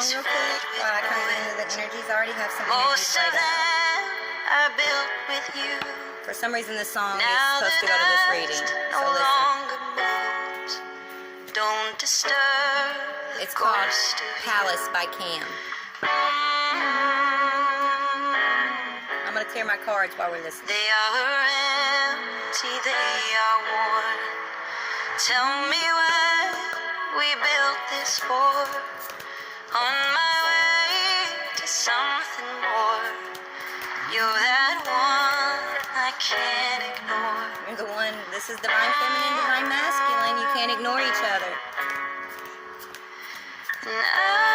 song real quick while I come into the energies. I already have some energies Most of them are built with you. For some reason, this song is Now supposed to go to this reading. no So listen. longer moves. Don't disturb the It's called ghost of Palace by Cam. I'm going to clear my cards while we're listening. They are empty, they are worn. Tell me what we built this for. On my way to something more. You're that one I can't ignore. You're the one. This is divine feminine, divine masculine. You can't ignore each other. And I'm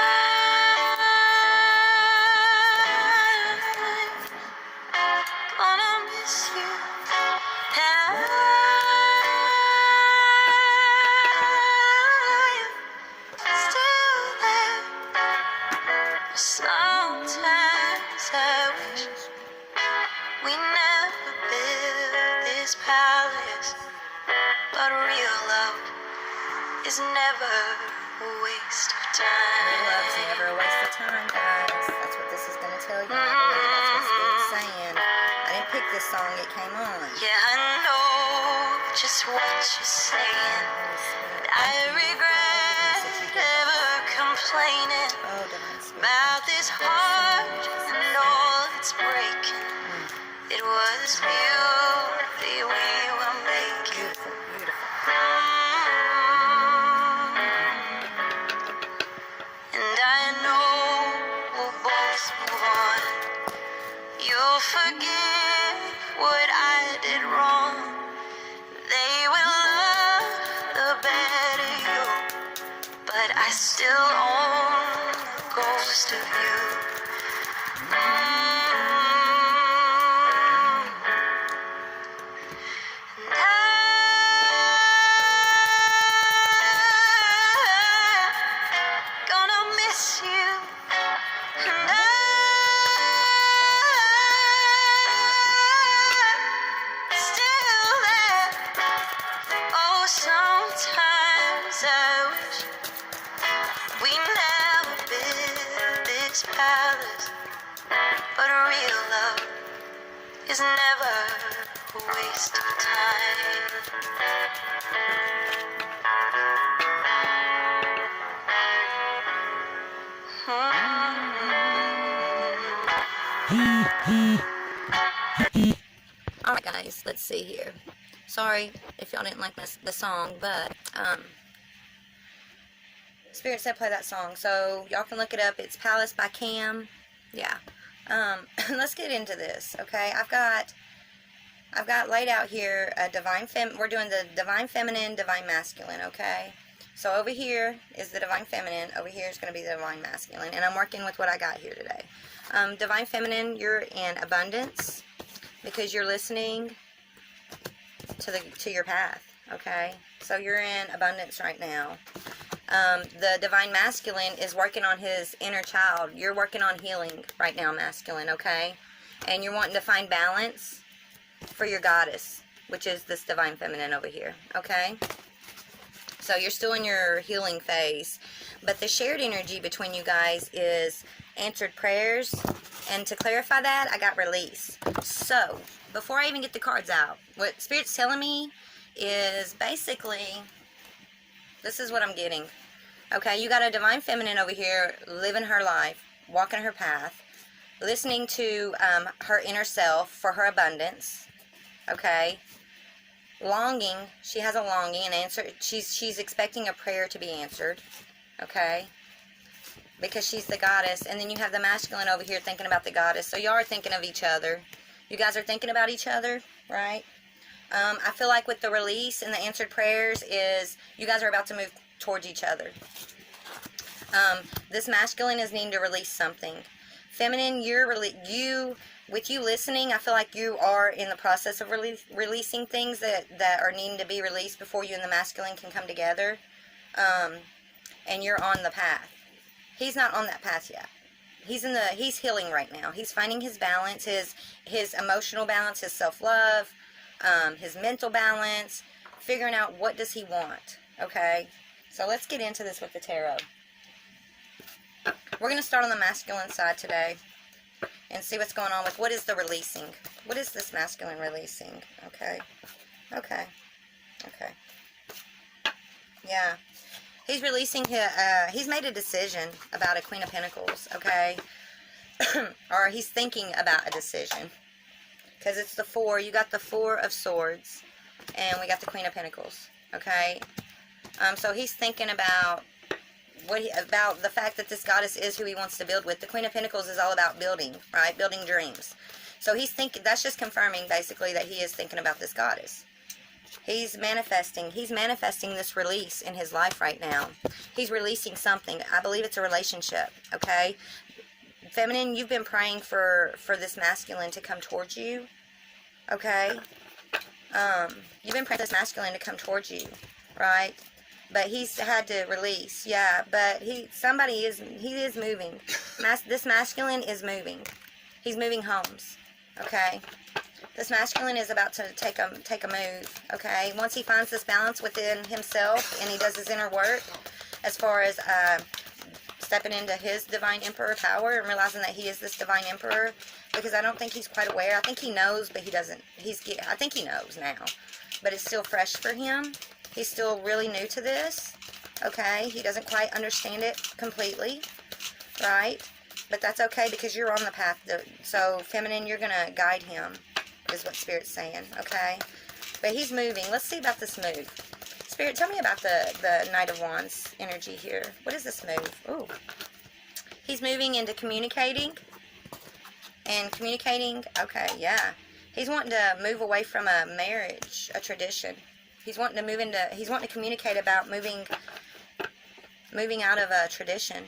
gonna miss you. And I'm still there. Sometimes I wish we never built this palace. But real love is never a waste of time. Real love's never a waste of time, guys. That's what this is going to tell you. I believe that's what Spirit's saying. I didn't pick this song. It came on. Yeah, I know just what you're saying. I regret ever complaining Oh, divine spirit. about this heart and all it's breaking. It was beauty we were making. Beautiful, beautiful. And I know we'll both move on. You'll forgive what I did wrong. They will love the better you. But I still own the ghost of you. And I'm gonna miss you. And I'm still there. Oh, sometimes I wish we never built this palace. But real love is never a waste of time. Alright, guys. Let's see here. Sorry if y'all didn't like the song, but Spirit said play that song. So y'all can look it up. It's Palace by Cam. Yeah. Let's get into this, okay? I've got laid out here a we're doing the divine feminine, divine masculine, okay? So over here is the divine feminine, over here is going to be the divine masculine, and I'm working with what I got here today. Divine feminine, you're in abundance because you're listening to your path, okay? So you're in abundance right now. The divine masculine is working on his inner child. You're working on healing right now, masculine, okay? And you're wanting to find balance for your goddess, which is this divine feminine over here, okay? So you're still in your healing phase. But the shared energy between you guys is answered prayers. And to clarify that, I got release. So, before I even get the cards out, what Spirit's telling me is basically, this is what I'm getting. Okay, you got a divine feminine over here living her life, walking her path, listening to her inner self for her abundance. Okay, longing. She has a longing and answer. She's expecting a prayer to be answered. Okay, because she's the goddess. And then you have the masculine over here thinking about the goddess. So y'all are thinking of each other. You guys are thinking about each other, right? I feel like with the release and the answered prayers is you guys are about to move towards each other. This masculine is needing to release something. Feminine, with you listening, I feel like you are in the process of releasing things that are needing to be released before you and the masculine can come together. And you're on the path. He's not on that path yet. He's healing right now. He's finding his balance, his emotional balance, his self-love, his mental balance, figuring out what does he want, okay? So let's get into this with the tarot. We're going to start on the masculine side today and see what's going on with what is the releasing. What is this masculine releasing? Okay. Okay. Okay. Yeah. He's releasing his, he's made a decision about a Queen of Pentacles, okay? Or he's thinking about a decision. Because it's the 4. You got the 4 of Swords. And we got the Queen of Pentacles, okay? So he's thinking about about the fact that this goddess is who he wants to build with. The Queen of Pentacles is all about building, right? Building dreams. So he's thinking, that's just confirming basically that he is thinking about this goddess. He's manifesting this release in his life right now. He's releasing something. I believe it's a relationship, okay? Feminine, you've been praying for this masculine to come towards you, okay? You've been praying for this masculine to come towards you, right? But he's had to release, yeah. But he is moving. This masculine is moving. He's moving homes, okay? This masculine is about to take a move, okay? Once he finds this balance within himself and he does his inner work, as far as stepping into his divine emperor power and realizing that he is this divine emperor, because I don't think he's quite aware. I think he knows, but he doesn't. I think he knows now, but it's still fresh for him. He's still really new to this, okay? He doesn't quite understand it completely, right? But that's okay because you're on the path. So, feminine, you're going to guide him, is what Spirit's saying, okay? But he's moving. Let's see about this move. Spirit, tell me about the Knight of Wands energy here. What is this move? Ooh. He's moving into communicating. And communicating, okay, yeah. He's wanting to move away from a marriage, a tradition. He's wanting to communicate about moving out of a tradition.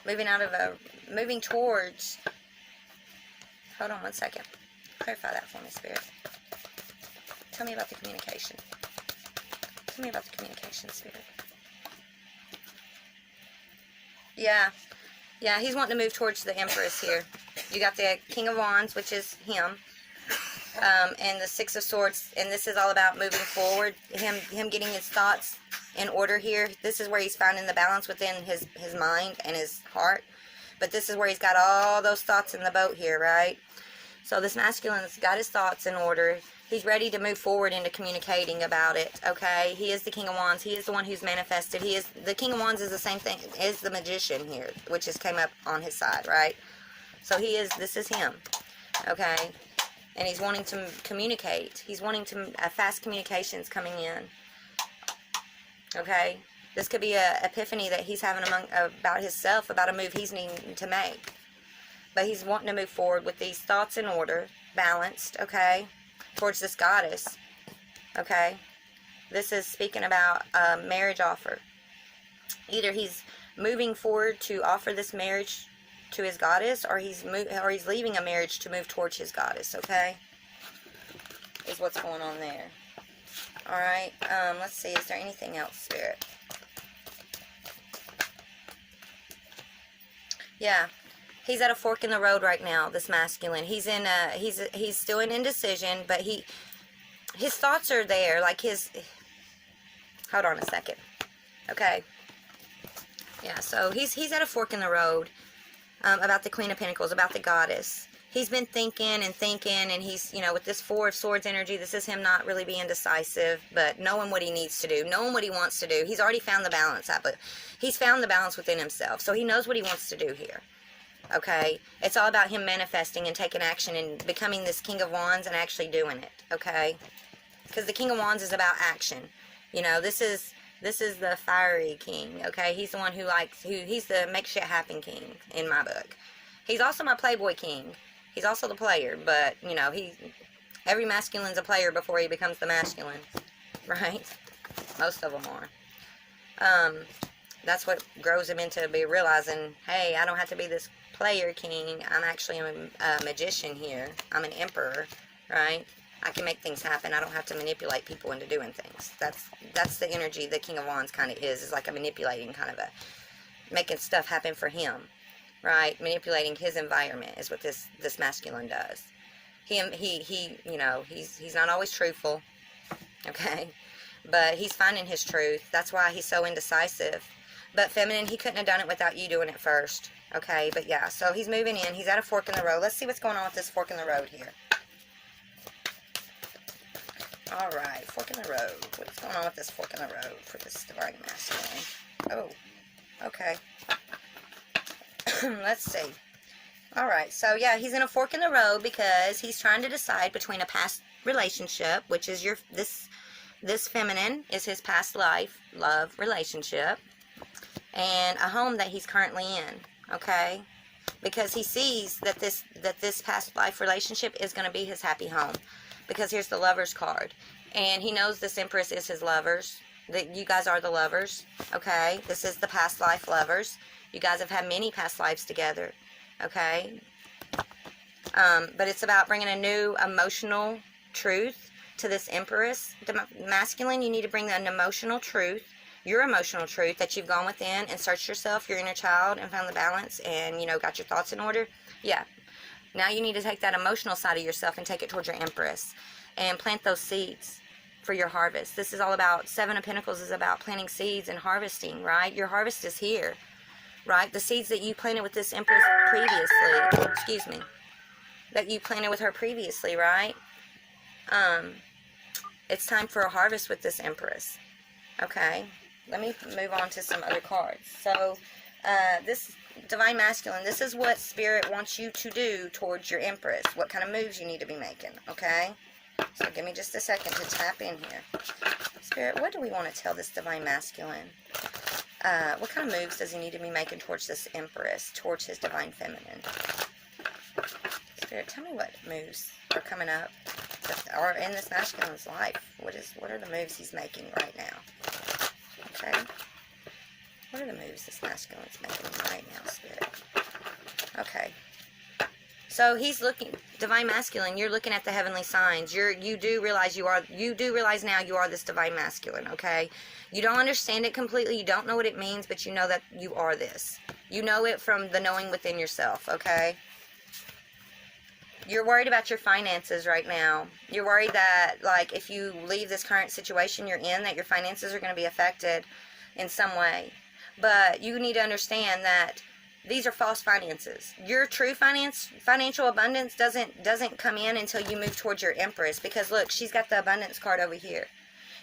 Moving towards, hold on one second. Clarify that for me, Spirit. Tell me about the communication. Tell me about the communication, Spirit. Yeah. Yeah, he's wanting to move towards the Empress here. You got the King of Wands, which is him. And the 6 of Swords, and this is all about moving forward, him getting his thoughts in order here. This is where he's finding the balance within his mind and his heart, but this is where he's got all those thoughts in the boat here, right? So this masculine's got his thoughts in order. He's ready to move forward into communicating about it, okay? He is the King of Wands. He is the one who's manifested. The King of Wands is the same thing as the Magician here, which has came up on his side, right? So this is him, okay? And he's wanting to communicate. He's wanting to, fast communications coming in. Okay? This could be a epiphany that he's having about himself, about a move he's needing to make. But he's wanting to move forward with these thoughts in order, balanced, okay? Towards this goddess. Okay? This is speaking about a marriage offer. Either he's moving forward to offer this marriage to his goddess, or he's leaving a marriage to move towards his goddess, okay? Is what's going on there. Alright, let's see, is there anything else, Spirit? Yeah, he's at a fork in the road right now, this masculine. He's still in indecision, but his thoughts are there, like hold on a second. Okay. Yeah, so he's at a fork in the road. About the Queen of Pentacles, about the goddess. He's been thinking, and he's, with this 4 of Swords energy, this is him not really being decisive, but knowing what he needs to do, knowing what he wants to do. He's already found the balance, but he's found the balance within himself, so he knows what he wants to do here. Okay? It's all about him manifesting and taking action and becoming this King of Wands and actually doing it, okay? Because the King of Wands is about action. This is the fiery king, okay? He's the one he's the make shit happen king in my book. He's also my playboy king. He's also the player, but, every masculine's a player before he becomes the masculine, right? Most of them are. That's what grows him into realizing, hey, I don't have to be this player king. I'm actually a magician here. I'm an emperor, right? I can make things happen. I don't have to manipulate people into doing things. That's the energy the King of Wands kind of is like a manipulating kind of making stuff happen for him, right? Manipulating his environment is what this masculine does. He's not always truthful, okay? But he's finding his truth. That's why he's so indecisive. But feminine, he couldn't have done it without you doing it first. Okay, but yeah, so he's moving in. He's at a fork in the road. Let's see what's going on with this fork in the road here. Alright, fork in the road. What's going on with this fork in the road for this divine masculine? Oh, okay. Let's see. Alright, so yeah, he's in a fork in the road because he's trying to decide between a past relationship, which is this feminine is his past life, love, relationship, and a home that he's currently in, okay? Because he sees that this past life relationship is going to be his happy home. Because here's the Lover's card. And he knows this Empress is his lovers. That you guys are the lovers. Okay? This is the past life lovers. You guys have had many past lives together. Okay? But it's about bringing a new emotional truth to this Empress. The masculine, you need to bring an emotional truth. Your emotional truth that you've gone within and searched yourself, your inner child, and found the balance and, you know, got your thoughts in order. Yeah. Now you need to take that emotional side of yourself and take it towards your Empress and plant those seeds for your harvest. This is all about, Seven of Pentacles is about planting seeds and harvesting, right? Your harvest is here, right? The seeds that you planted with this Empress previously, excuse me, that you planted with her previously, right? It's time for a harvest with this Empress, okay? Let me move on to some other cards. So, this divine masculine, this is what Spirit wants you to do towards your Empress. What kind of moves you need to be making, okay? So give me just a second to tap in here. Spirit, what do we want to tell this divine masculine? What kind of moves does he need to be making towards this Empress, towards his divine feminine? Spirit, tell me what moves are coming up or in this masculine's life. What are the moves he's making right now? Okay. What are the moves this masculine's making right now, Spirit? Okay. So he's looking, divine masculine, you're looking at the heavenly signs. You do realize now you are this divine masculine, okay? You don't understand it completely. You don't know what it means, but you know that you are this. You know it from the knowing within yourself, okay? You're worried about your finances right now. You're worried that, like, if you leave this current situation you're in, that your finances are going to be affected in some way. But you need to understand that these are false finances. Your true financial abundance doesn't come in until you move towards your Empress. Because look, she's got the abundance card over here.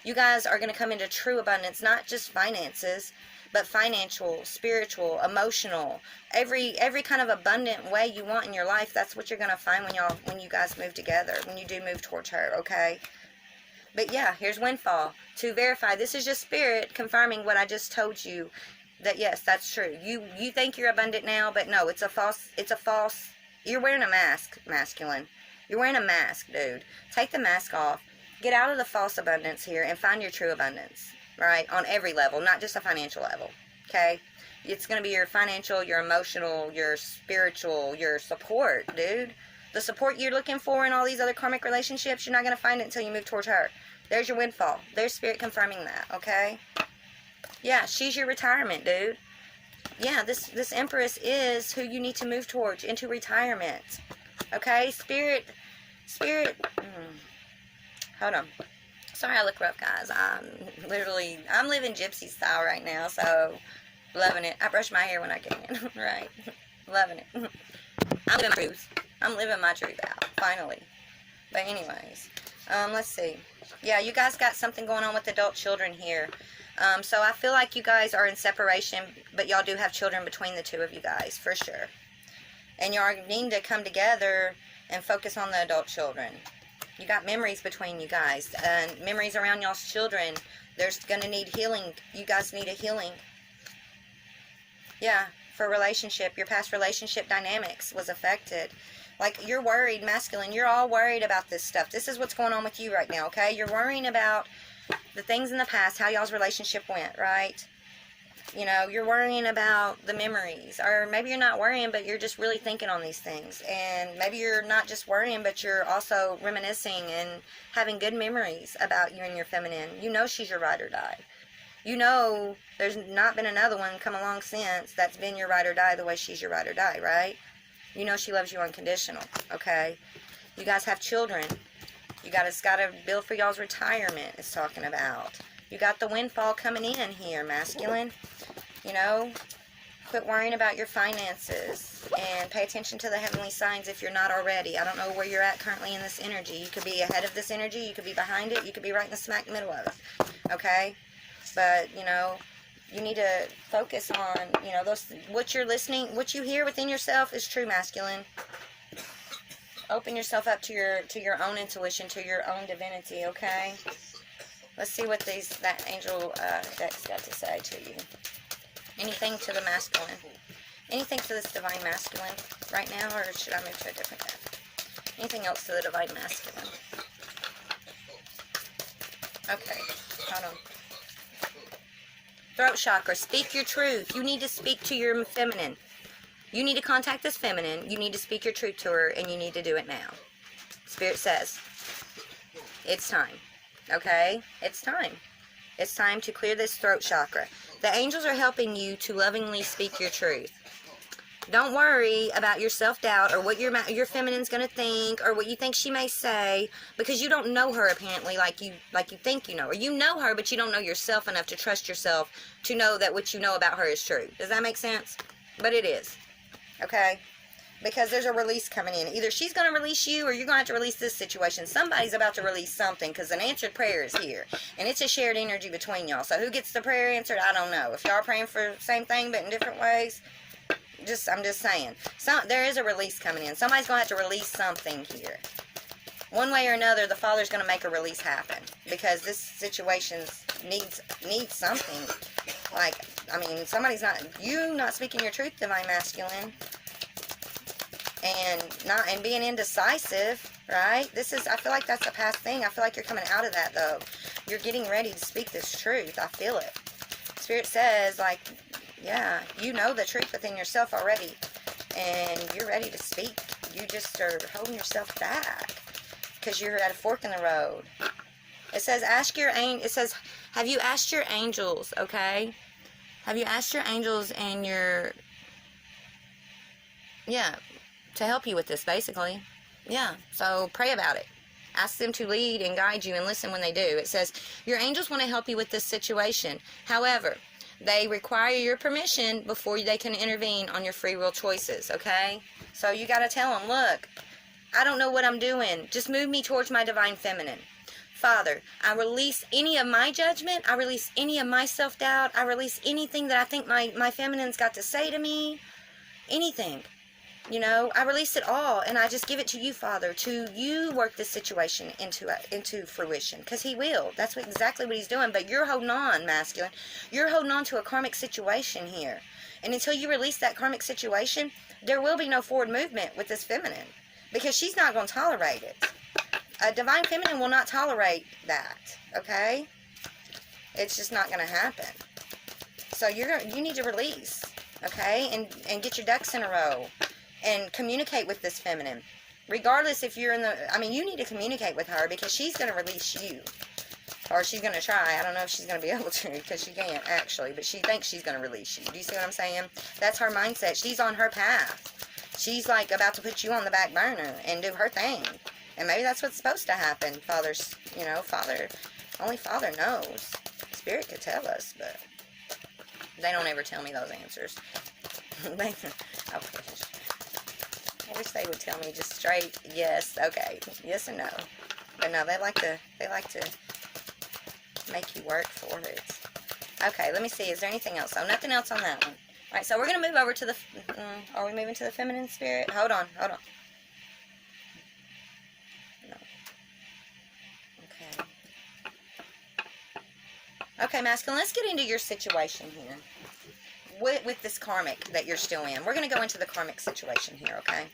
You guys are going to come into true abundance, not just finances, but financial, spiritual, emotional, every kind of abundant way you want in your life. That's what you're going to find when you guys move together, when you do move towards her, okay? But yeah, here's Windfall. To verify, this is just Spirit confirming what I just told you. That yes, that's true. You think you're abundant now, but no, it's a false, you're wearing a mask, masculine. You're wearing a mask, dude. Take the mask off. Get out of the false abundance here and find your true abundance, right? On every level, not just a financial level, okay? It's going to be your financial, your emotional, your spiritual, your support, dude. The support you're looking for in all these other karmic relationships, you're not going to find it until you move towards her. There's your Windfall. There's Spirit confirming that, okay? Yeah, she's your retirement, dude. Yeah, this Empress is who you need to move towards, into retirement. Okay, Spirit, hold on. Sorry I look rough, guys. I'm living gypsy style right now, so loving it. I brush my hair when I get in, right? Loving it. I'm living truth. I'm living my truth out, finally. But anyways, let's see. Yeah, you guys got something going on with adult children here. So I feel like you guys are in separation, but y'all do have children between the two of you guys, for sure. And y'all need to come together and focus on the adult children. You got memories between you guys, and memories around y'all's children. There's going to need healing. You guys need a healing. Yeah, for relationship. Your past relationship dynamics was affected. Like, you're worried, masculine. You're all worried about this stuff. This is what's going on with you right now, okay? You're worrying about the things in the past, how y'all's relationship went, right? You know, you're worrying about the memories. Or maybe you're not worrying, but you're just really thinking on these things. And maybe you're not just worrying, but you're also reminiscing and having good memories about you and your feminine. You know she's your ride or die. You know there's not been another one come along since that's been your ride or die the way she's your ride or die, right? You know she loves you unconditional, okay? You guys have children. You guys got to build for y'all's retirement, it's talking about. You got the Windfall coming in here, masculine. You know, quit worrying about your finances and pay attention to the heavenly signs if you're not already. I don't know where you're at currently in this energy. You could be ahead of this energy. You could be behind it. You could be right in the smack middle of it. Okay? But, you know, you need to focus on, you know, those, what you're listening, what you hear within yourself is true, masculine. Open yourself up to your own intuition, to your own divinity, okay? Let's see what that angel deck's got to say to you. Anything to the masculine? Anything to this divine masculine right now, or should I move to a different deck? Anything else to the divine masculine? Okay, hold on. Throat chakra, speak your truth. You need to speak to your feminine. You need to contact this feminine. You need to speak your truth to her, and you need to do it now. Spirit says, it's time. Okay? It's time. It's time to clear this throat chakra. The angels are helping you to lovingly speak your truth. Don't worry about your self-doubt or what your feminine's going to think or what you think she may say, because you don't know her apparently like you think you know her. You know her, but you don't know yourself enough to trust yourself to know that what you know about her is true. Does that make sense? But it is. Okay? Because there's a release coming in. Either she's going to release you or you're going to have to release this situation. Somebody's about to release something because an answered prayer is here. And it's a shared energy between y'all. So who gets the prayer answered, I don't know. If y'all are praying for the same thing but in different ways, I'm just saying. There is a release coming in. Somebody's going to have to release something here. One way or another, the Father's going to make a release happen. Because this situation needs something. Like, I mean, somebody's not speaking your truth, divine masculine. And being indecisive, right? I feel like that's a past thing. I feel like you're coming out of that, though. You're getting ready to speak this truth. I feel it. Spirit says, like, yeah, you know the truth within yourself already, and you're ready to speak. You just are holding yourself back because you're at a fork in the road. It says, have you asked your angels, okay? Have you asked your angels and to help you with this, basically. Yeah, so pray about it. Ask them to lead and guide you and listen when they do. It says, your angels want to help you with this situation. However, they require your permission before they can intervene on your free will choices, okay? So you got to tell them, look, I don't know what I'm doing. Just move me towards my divine feminine. Father, I release any of my judgment. I release any of my self-doubt. I release anything that I think my feminine's got to say to me. Anything. You know, I release it all, and I just give it to you, Father, to you work this situation into fruition, because he will. That's exactly what he's doing, but you're holding on, masculine. You're holding on to a karmic situation here, and until you release that karmic situation, there will be no forward movement with this feminine, because she's not going to tolerate it. A divine feminine will not tolerate that, okay? It's just not going to happen. So you need to release, okay, and get your ducks in a row. And communicate with this feminine. Regardless if you're you need to communicate with her because she's going to release you. Or she's going to try. I don't know if she's going to be able to because she can't actually. But she thinks she's going to release you. Do you see what I'm saying? That's her mindset. She's on her path. She's like about to put you on the back burner and do her thing. And maybe that's what's supposed to happen. Only Father knows. Spirit could tell us, but they don't ever tell me those answers. I wish they would tell me just straight yes, okay, yes and no. But no, they like to make you work for it. Okay, let me see. Is there anything else? Oh, nothing else on that one. All right, so we're going to move over to the... are we moving to the feminine spirit? Hold on. No. Okay. Okay, masculine, let's get into your situation here. With this karmic that you're still in. We're going to go into the karmic situation here, okay?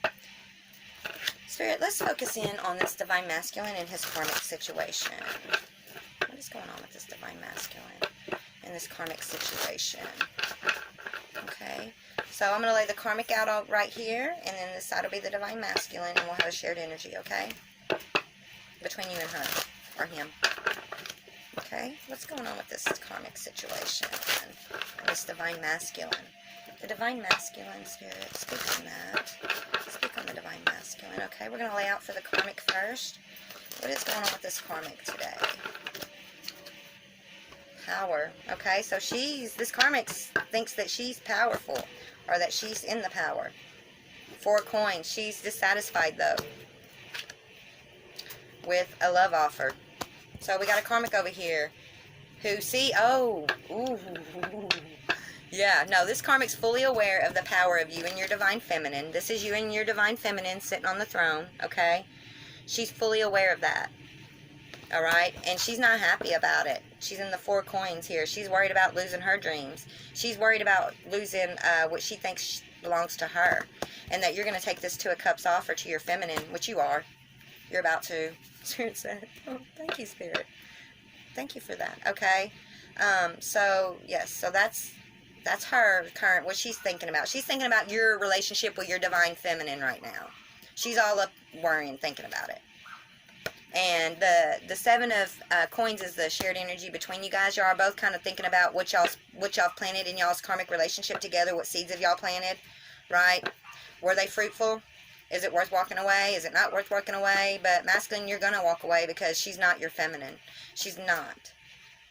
Spirit, let's focus in on this divine masculine and his karmic situation. What is going on with this divine masculine and this karmic situation? Okay, so I'm going to lay the karmic out right here, and then this side will be the divine masculine, and we'll have a shared energy, okay? Between you and her, or him. Okay, what's going on with this karmic situation and this divine masculine? The divine masculine, Spirit, speak on that. Speak on the divine masculine. Okay, we're going to lay out for the karmic first. What is going on with this karmic today? power. Okay, so this karmic thinks that she's powerful, or that she's in the power. 4 coins. She's dissatisfied, though, with a love offer. So we got a karmic over here who yeah, no, this karmic's fully aware of the power of you and your divine feminine. This is you and your divine feminine sitting on the throne, okay? She's fully aware of that, all right? And she's not happy about it. She's in the 4 coins here. She's worried about losing her dreams. She's worried about losing what she thinks belongs to her, and that you're going to take this 2 of Cups offer to your feminine, which you are. You're about to. Spirit said, oh, thank you, Spirit. Thank you for that, okay? So, yes, so that's her current, what she's thinking about. She's thinking about your relationship with your divine feminine right now. She's all up worrying, thinking about it. And the 7 of coins is the shared energy between you guys. Y'all are both kind of thinking about what y'all planted in y'all's karmic relationship together. What seeds have y'all planted, right? Were they fruitful? Is it worth walking away? Is it not worth walking away? But masculine, you're going to walk away because she's not your feminine. She's not.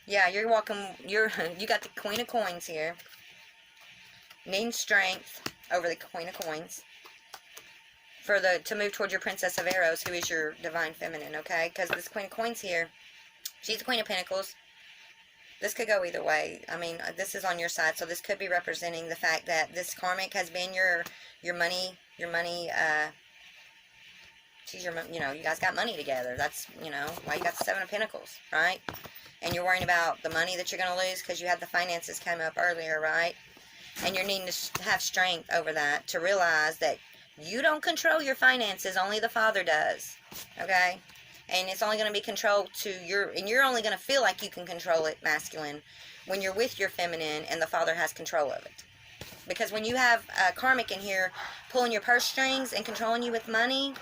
Yeah, you got the Queen of Coins here. Needing strength over the Queen of Coins. To move towards your Princess of Arrows, who is your divine feminine, okay? Because this Queen of Coins here, she's the Queen of Pentacles. This could go either way. I mean, this is on your side, so this could be representing the fact that this karmic has been your money, she's you guys got money together. That's, why you got the 7 of Pentacles, right? And you're worrying about the money that you're going to lose because you had the finances come up earlier, right? And you're needing to have strength over that to realize that you don't control your finances, only the Father does, okay? And it's only going to be controlled and you're only going to feel like you can control it, masculine, when you're with your feminine and the Father has control of it. Because when you have karmic in here pulling your purse strings and controlling you with money,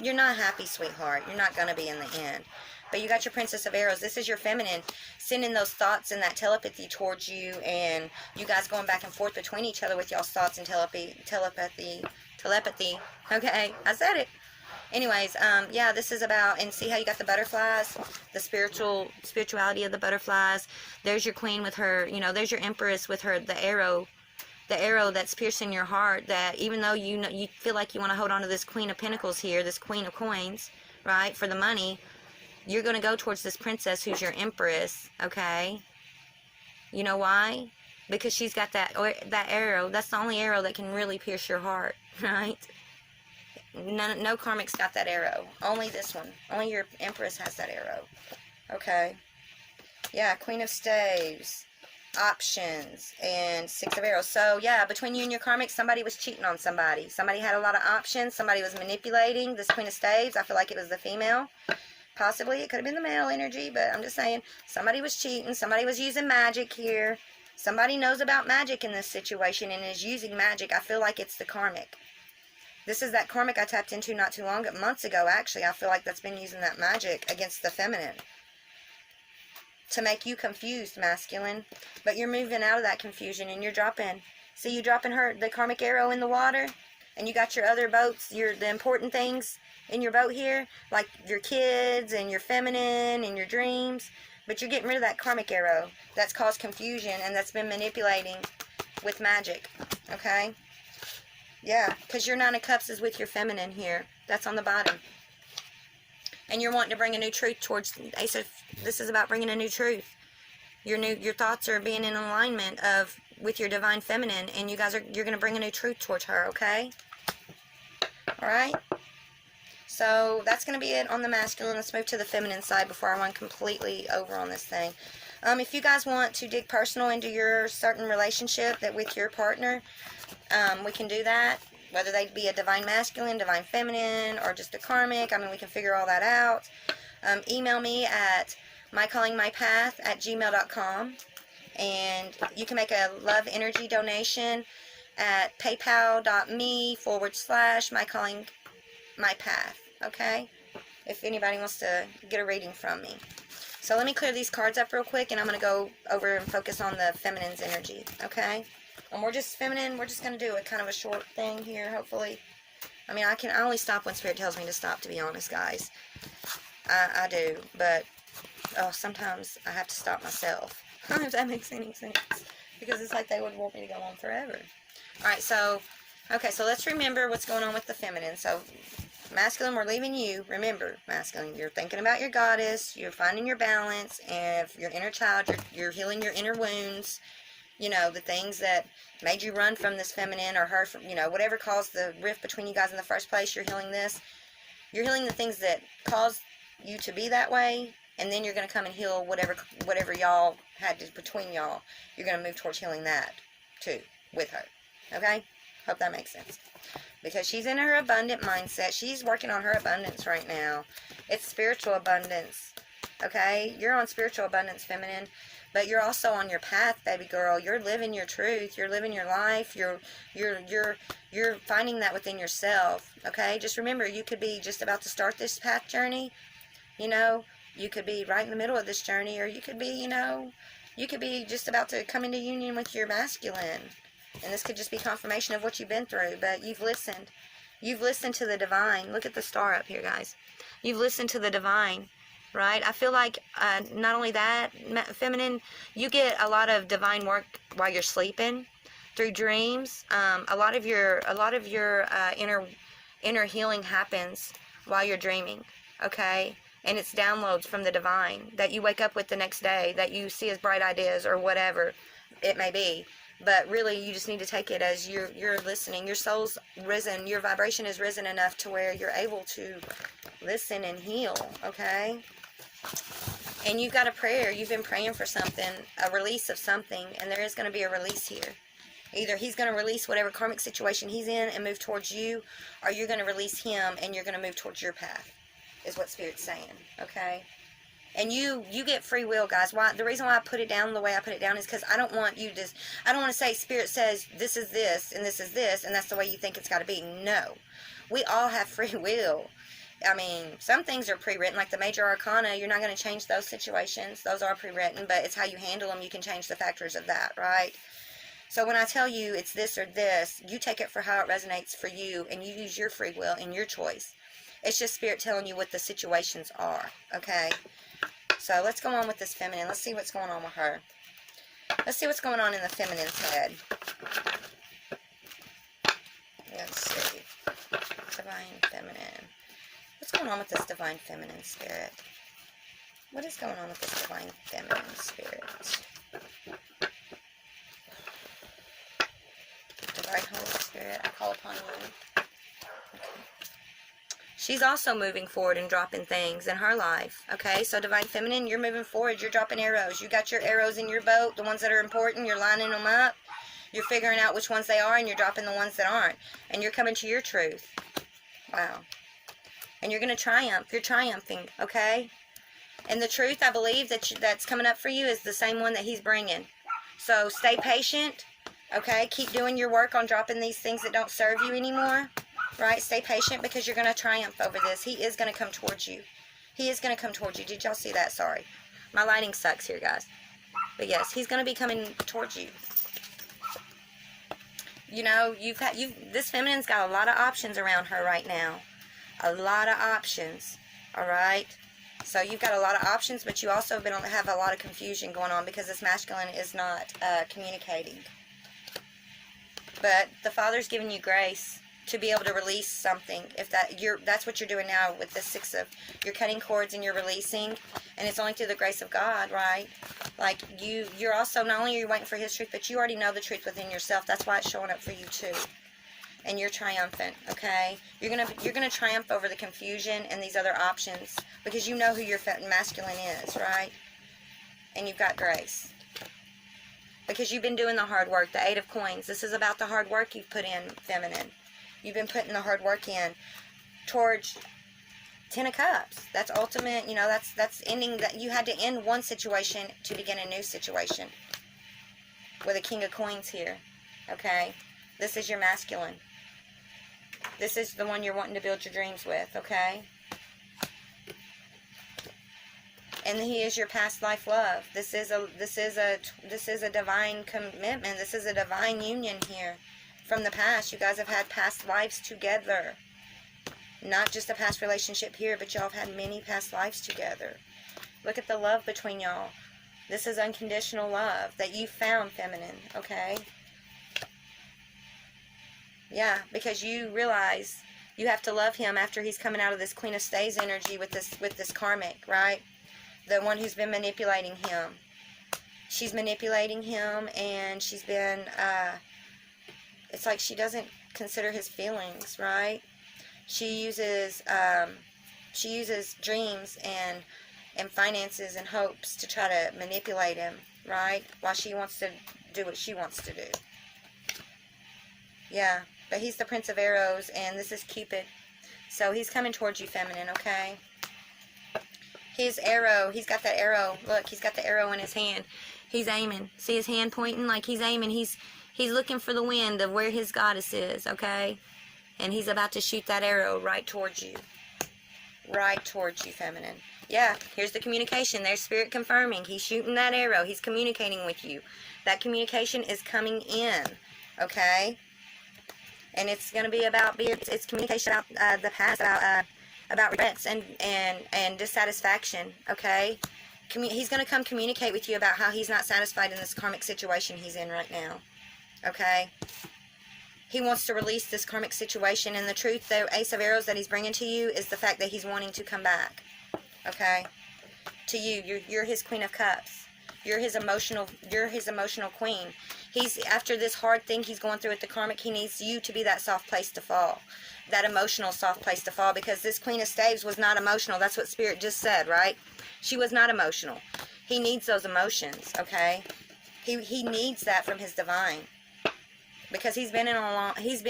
you're not happy, sweetheart. You're not going to be in the end. But you got your Princess of Arrows. This is your feminine sending those thoughts and that telepathy towards you, and you guys going back and forth between each other with y'all's thoughts and telepathy. Okay, I said it. Anyways, yeah, this is about, and see how you got the butterflies, the spirituality of the butterflies. There's your queen with her, there's your empress with her, the arrow that's piercing your heart, that even though you feel like you want to hold on to this Queen of Pentacles here, this Queen of Coins, right, for the money, you're going to go towards this princess who's your empress, okay? You know why? Because she's got that arrow. That's the only arrow that can really pierce your heart, right? No karmic's got that arrow. Only this one. Only your empress has that arrow. Okay. Yeah, Queen of Staves, options, and 6 of Arrows. So, yeah, between you and your karmic, somebody was cheating on somebody. Somebody had a lot of options. Somebody was manipulating this Queen of Staves. I feel like it was the female. Possibly it could have been the male energy, but I'm just saying somebody was cheating. Somebody was using magic here. Somebody knows about magic in this situation and is using magic. I feel like it's the karmic. This is that karmic I tapped into not too long, months ago, actually. I feel like that's been using that magic against the feminine to make you confused, masculine. But you're moving out of that confusion and you're dropping. See, you dropping the karmic arrow in the water, and you got your other boats, the important things in your boat here, like your kids and your feminine and your dreams. But you're getting rid of that karmic arrow that's caused confusion and that's been manipulating with magic, okay? Yeah, because your 9 of Cups is with your feminine here. That's on the bottom. And you're wanting to bring a new truth towards Ace of, this is about bringing a new truth. Your thoughts are being in alignment with your divine feminine, and you're going to bring a new truth towards her, okay? All right? So that's going to be it on the masculine. Let's move to the feminine side before I run completely over on this thing. If you guys want to dig personal into your certain relationship with your partner, we can do that. Whether they be a divine masculine, divine feminine, or just a karmic. I mean, we can figure all that out. Email me at mycallingmypath@gmail.com. And you can make a love energy donation at paypal.me/mycallingmypath. Okay? If anybody wants to get a reading from me. So let me clear these cards up real quick, and I'm going to go over and focus on the feminine's energy. Okay? And we're just feminine. We're just going to do a kind of a short thing here, hopefully. I mean, I only stop when Spirit tells me to stop, to be honest, guys. I do. But, sometimes I have to stop myself. If that makes any sense. Because it's like they would want me to go on forever. Alright, so, okay, so let's remember what's going on with the feminine. So, masculine, we're leaving you. Remember, masculine, you're thinking about your goddess, you're finding your balance, and if your inner child, you're healing your inner wounds. You know, the things that made you run from this feminine or her, from, you know, whatever caused the rift between you guys in the first place, you're healing this. You're healing the things that caused you to be that way, and then you're going to come and heal whatever y'all had between y'all. You're going to move towards healing that, too, with her. Okay? Hope that makes sense. Because she's in her abundant mindset. She's working on her abundance right now. It's spiritual abundance. Okay? You're on spiritual abundance, feminine. But you're also on your path, baby girl. You're living your truth. You're living your life. You're finding that within yourself. Okay? Just remember, you could be just about to start this path journey. You know, you could be right in the middle of this journey, or you could be, you know, you could be just about to come into union with your masculine. And this could just be confirmation of what you've been through. But you've listened. You've listened to the divine. Look at the star up here, guys. You've listened to the divine. Right? I feel like not only that, feminine, you get a lot of divine work while you're sleeping, through dreams. A lot of your inner healing happens while you're dreaming. Okay? And it's downloads from the divine that you wake up with the next day, that you see as bright ideas or whatever it may be. But really, you just need to take it as you're listening. Your soul's risen. Your vibration is risen enough to where you're able to listen and heal. Okay? And you've got a prayer. You've been praying for something, a release of something, and there is going to be a release here. Either he's going to release whatever karmic situation he's in and move towards you, or you're going to release him and you're going to move towards your path, is what Spirit's saying, okay? And you get free will, guys. Why? The reason why I put it down the way I put it down is because I don't want you to, I don't want to say Spirit says this is this, and this is this, and that's the way you think it's got to be. No. We all have free will. I mean, some things are pre-written, like the major arcana. You're not going to change those situations. Those are pre-written, but it's how you handle them. You can change the factors of that, right? So when I tell you it's this or this, you take it for how it resonates for you, and you use your free will and your choice. It's just Spirit telling you what the situations are, okay? So let's go on with this feminine. Let's see what's going on with her. Let's see what's going on in the feminine's head. Let's see. Divine feminine. What's going on with this divine feminine spirit? What is going on with this divine feminine spirit? Divine Holy Spirit, I call upon you. Okay. She's also moving forward and dropping things in her life. Okay, so divine feminine, you're moving forward. You're dropping arrows. You got your arrows in your boat, the ones that are important. You're lining them up. You're figuring out which ones they are, and you're dropping the ones that aren't. And you're coming to your truth. Wow. And you're going to triumph. You're triumphing, okay? And the truth, I believe, that's coming up for you is the same one that he's bringing. So stay patient, okay? Keep doing your work on dropping these things that don't serve you anymore, right? Stay patient because you're going to triumph over this. He is going to come towards you. He is going to come towards you. Did y'all see that? Sorry. My lighting sucks here, guys. But yes, he's going to be coming towards you. You know, this feminine's got a lot of options around her right now. A lot of options, all right? So you've got a lot of options, but you also have a lot of confusion going on because this masculine is not communicating. But the Father's giving you grace to be able to release something. If that's what you're doing now with the you're cutting cords and you're releasing, and it's only through the grace of God, right? Like you're also, not only are you waiting for His truth, but you already know the truth within yourself. That's why it's showing up for you too. And you're triumphant, okay? You're gonna triumph over the confusion and these other options because you know who your masculine is, right? And you've got grace because you've been doing the hard work. The 8 of Coins. This is about the hard work you've put in, feminine. You've been putting the hard work in towards 10 of Cups. That's ultimate. You know, that's ending. That you had to end one situation to begin a new situation. With a King of Coins here, okay? This is your masculine. This is the one you're wanting to build your dreams with, okay? And he is your past life love. This is a divine commitment. This is a divine union here. From the past, you guys have had past lives together. Not just a past relationship here, but y'all have had many past lives together. Look at the love between y'all. This is unconditional love that you found, feminine, okay? Yeah, because you realize you have to love him after he's coming out of this Queen of Stays energy with this karmic, right? The one who's been manipulating him. She's manipulating him, and she's been, it's like she doesn't consider his feelings, right? She uses dreams and finances and hopes to try to manipulate him, right? While she wants to do what she wants to do. Yeah, but he's the Prince of Arrows, and this is Cupid. So he's coming towards you, feminine, okay? His arrow, he's got that arrow. Look, he's got the arrow in his hand. He's aiming. See his hand pointing? Like he's aiming. He's looking for the wind of where his goddess is, okay? And he's about to shoot that arrow right towards you. Right towards you, feminine. Yeah, here's the communication. There's Spirit confirming. He's shooting that arrow. He's communicating with you. That communication is coming in, okay? And it's going to be about, it's communication about the past, about regrets and dissatisfaction, okay? He's going to come communicate with you about how he's not satisfied in this karmic situation he's in right now, okay? He wants to release this karmic situation, and the truth, the Ace of Arrows that he's bringing to you is the fact that he's wanting to come back, okay? To you, you're his Queen of Cups. You're his emotional queen. He's, after this hard thing he's going through with the karmic, he needs you to be that soft place to fall. That emotional soft place to fall, because this Queen of Staves was not emotional. That's what Spirit just said, right? She was not emotional. He needs those emotions, okay? He needs that from his divine. Because he's been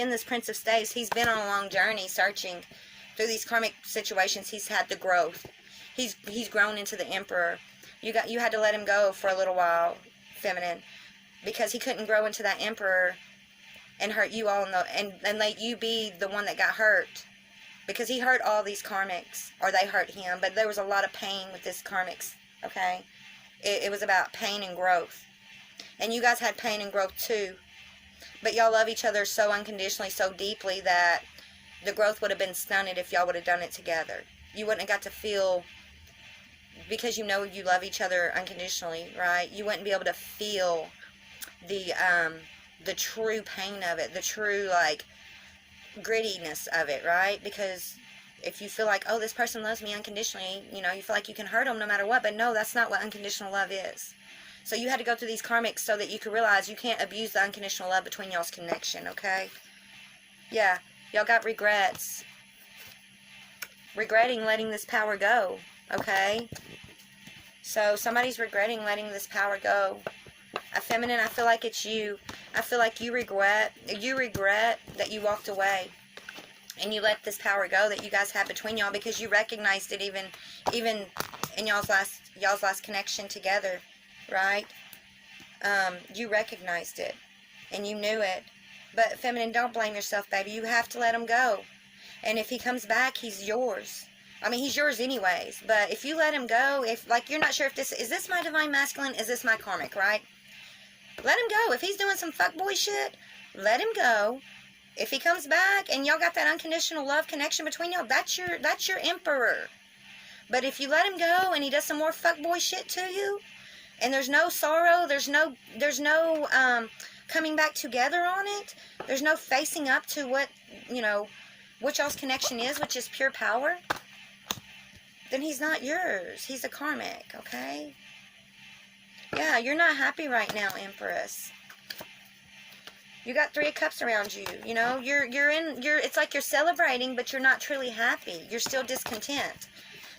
this Prince of Staves. He's been on a long journey searching through these karmic situations. He's had the growth. He's grown into the Emperor. You had to let him go for a little while, feminine, because he couldn't grow into that Emperor and hurt you all and let you be the one that got hurt, because he hurt all these karmics, or they hurt him, but there was a lot of pain with this karmics, okay? It was about pain and growth, and you guys had pain and growth too, but y'all love each other so unconditionally, so deeply, that the growth would have been stunted if y'all would have done it together. You wouldn't have got to feel, because you know you love each other unconditionally, right? You wouldn't be able to feel the true pain of it, the true, like, grittiness of it, right? Because if you feel like, oh, this person loves me unconditionally, you know, you feel like you can hurt them no matter what, but no, that's not what unconditional love is. So you had to go through these karmics so that you could realize you can't abuse the unconditional love between y'all's connection, okay? Yeah, y'all got regrets. Regretting letting this power go, okay? So somebody's regretting letting this power go. Feminine, I feel like it's you. I feel like you regret that you walked away and you let this power go that you guys had between y'all, because you recognized it even in y'all's last connection together, right? You recognized it and you knew it. But feminine, don't blame yourself, baby. You have to let him go. And if he comes back, he's yours. I mean, he's yours anyways. But if you let him go, if, like, you're not sure if is this my divine masculine? Is this my karmic, right? Let him go. If he's doing some fuckboy shit, let him go. If he comes back and y'all got that unconditional love connection between y'all, that's your Emperor. But if you let him go and he does some more fuckboy shit to you, and there's no sorrow, there's no coming back together on it, there's no facing up to what, you know, what y'all's connection is, which is pure power, then he's not yours. He's a karmic, okay? Yeah, you're not happy right now, Empress. You got 3 of Cups around you. You know, it's like you're celebrating, but you're not truly happy. You're still discontent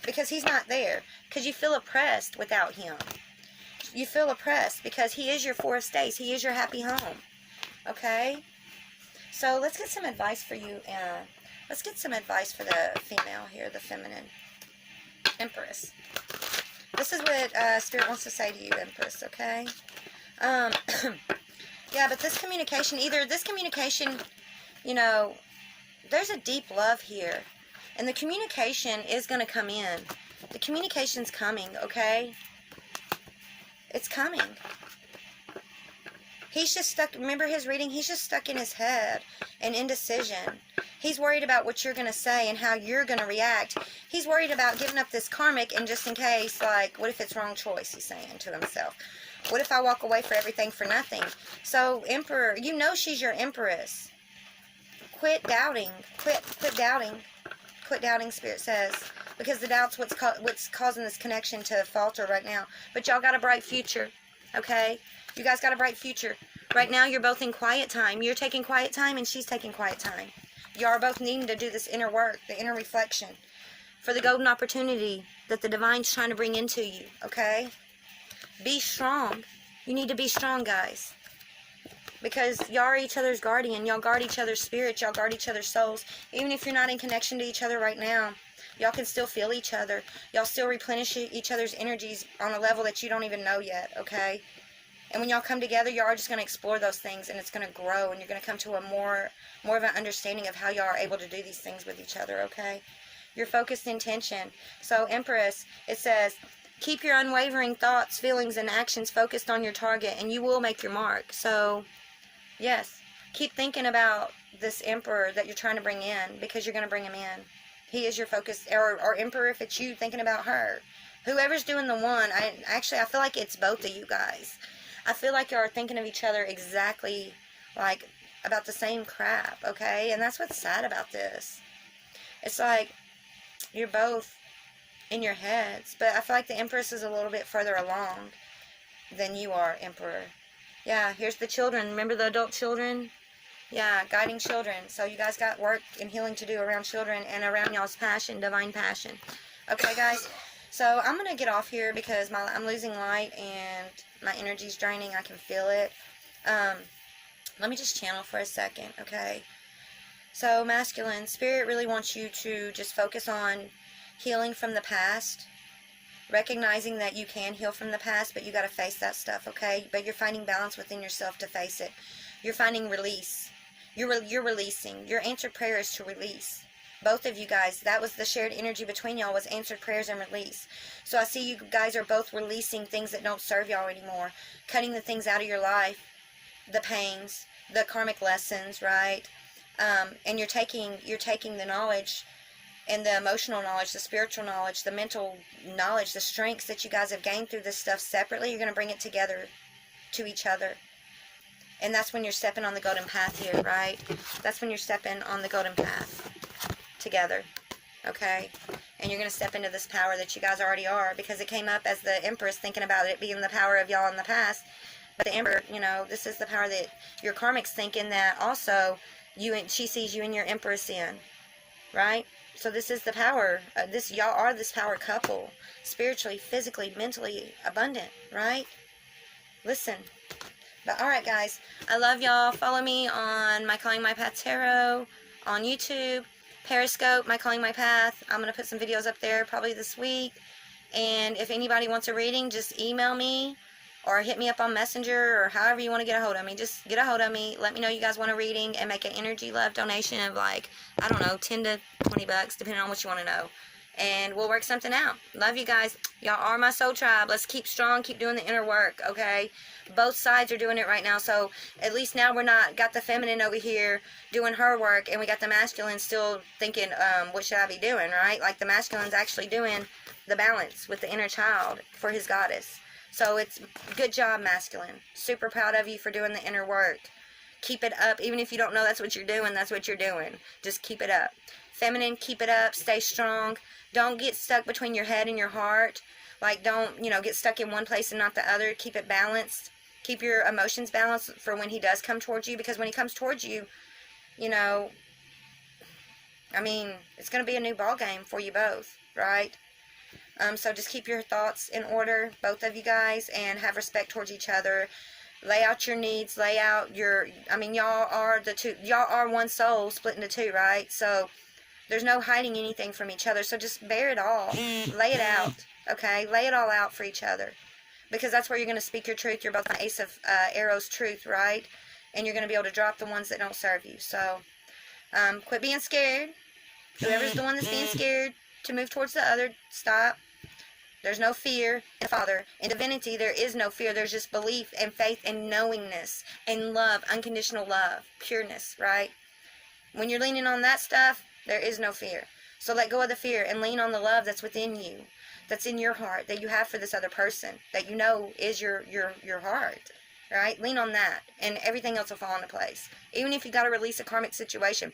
because he's not there. Because you feel oppressed without him. You feel oppressed because he is your 4 of Staves. He is your happy home. Okay? So let's get some advice for you. Let's get some advice for the female here, the feminine Empress. This is what Spirit wants to say to you, Empress, okay? Yeah, but this communication, you know, there's a deep love here. And the communication is going to come in. The communication's coming, okay? It's coming. He's just stuck. Remember his reading? He's just stuck in his head and indecision. He's worried about what you're going to say and how you're going to react. He's worried about giving up this karmic, and just in case, like, what if it's wrong choice, he's saying to himself. What if I walk away for everything for nothing? So, Emperor, you know she's your empress. Quit doubting. Quit doubting. Quit doubting, Spirit says. Because the doubt's what's causing this connection to falter right now. But y'all got a bright future, okay? You guys got a bright future. Right now, you're both in quiet time. You're taking quiet time, and she's taking quiet time. You are both needing to do this inner work, the inner reflection, for the golden opportunity that the Divine's trying to bring into you, okay? Be strong. You need to be strong, guys. Because y'all are each other's guardian. Y'all guard each other's spirits. Y'all guard each other's souls. Even if you're not in connection to each other right now, y'all can still feel each other. Y'all still replenish each other's energies on a level that you don't even know yet, okay? And when y'all come together, y'all are just going to explore those things, and it's going to grow, and you're going to come to a more of an understanding of how y'all are able to do these things with each other, okay? Your focused intention. So, Empress, it says, keep your unwavering thoughts, feelings, and actions focused on your target, and you will make your mark. So, yes, keep thinking about this Emperor that you're trying to bring in, because you're going to bring him in. He is your focus, or Emperor if it's you thinking about her. Whoever's doing the one, I feel like it's both of you guys. I feel like you are thinking of each other exactly, like, about the same crap, okay? And that's what's sad about this. It's like, you're both in your heads, but I feel like the Empress is a little bit further along than you are, Emperor. Yeah, here's the children. Remember the adult children? Yeah, guiding children. So you guys got work and healing to do around children and around y'all's passion, divine passion. Okay, guys? So I'm going to get off here because I'm losing light and my energy's draining. I can feel it. Let me just channel for a second, okay? So, masculine, Spirit really wants you to just focus on healing from the past. Recognizing that you can heal from the past, but you got to face that stuff, okay? But you're finding balance within yourself to face it. You're finding release. You're releasing. Your answered prayer is to release. Both of you guys, that was the shared energy between y'all, was answered prayers and release. So I see you guys are both releasing things that don't serve y'all anymore. Cutting the things out of your life, the pains, the karmic lessons, right? And you're taking the knowledge and the emotional knowledge, the spiritual knowledge, the mental knowledge, the strengths that you guys have gained through this stuff separately. You're going to bring it together to each other. And that's when you're stepping on the golden path here, right? That's when you're stepping on the golden path together, okay? And you're going to step into this power that you guys already are, because it came up as the Empress thinking about it being the power of y'all in the past. But the Emperor, you know, this is the power that your karmic's thinking that also she sees you and your Empress in, right? So this is the power. Y'all are this power couple, spiritually, physically, mentally abundant, right? Listen. But alright, guys, I love y'all. Follow me on My Calling My Path Tarot on YouTube, Periscope, My Calling My Path. I'm going to put some videos up there probably this week. And if anybody wants a reading, just email me or hit me up on Messenger or however you want to get a hold of me. Just get a hold of me. Let me know you guys want a reading and make an energy love donation of, like, I don't know, 10 to 20 bucks, depending on what you want to know. And we'll work something out. Love you guys. Y'all are my soul tribe. Let's keep strong. Keep doing the inner work, okay? Both sides are doing it right now. So at least now we're not got the feminine over here doing her work, and we got the masculine still thinking, what should I be doing, right? Like the masculine's actually doing the balance with the inner child for his goddess. So it's good job, masculine. Super proud of you for doing the inner work. Keep it up. Even if you don't know that's what you're doing, that's what you're doing. Just keep it up. Feminine, keep it up. Stay strong. Don't get stuck between your head and your heart. Like, don't, get stuck in one place and not the other. Keep it balanced. Keep your emotions balanced for when he does come towards you. Because when he comes towards you, it's going to be a new ball game for you both, right? So just keep your thoughts in order, both of you guys, and have respect towards each other. Lay out your needs. Lay out your, y'all are one soul split into two, right? So there's no hiding anything from each other. So just bear it all. Lay it out, okay? Lay it all out for each other. Because that's where you're going to speak your truth. You're both an Ace of Arrows truth, right? And you're going to be able to drop the ones that don't serve you. So quit being scared. Whoever's the one that's being scared to move towards the other, stop. There's no fear in the Father. In divinity, there is no fear. There's just belief and faith and knowingness and love, unconditional love, pureness, right? When you're leaning on that stuff, there is no fear. So let go of the fear and lean on the love that's within you, that's in your heart, that you have for this other person, that you know is your heart, right? Lean on that, and everything else will fall into place. Even if you got to release a karmic situation,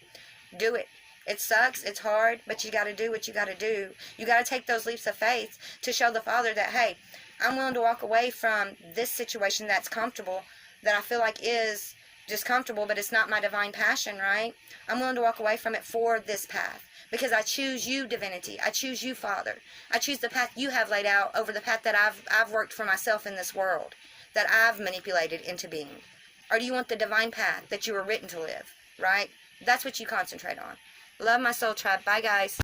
do it. It sucks, it's hard, but you got to do what you got to do. You got to take those leaps of faith to show the Father that, hey, I'm willing to walk away from this situation that's comfortable, that I feel like is just comfortable, but it's not my divine passion, right? I'm willing to walk away from it for this path, because I choose you, divinity. I choose you, Father. I choose the path you have laid out over the path that I've worked for myself in this world, that I've manipulated into being. Or do you want the divine path that you were written to live, right? That's what you concentrate on. Love, my soul tribe. Bye, guys.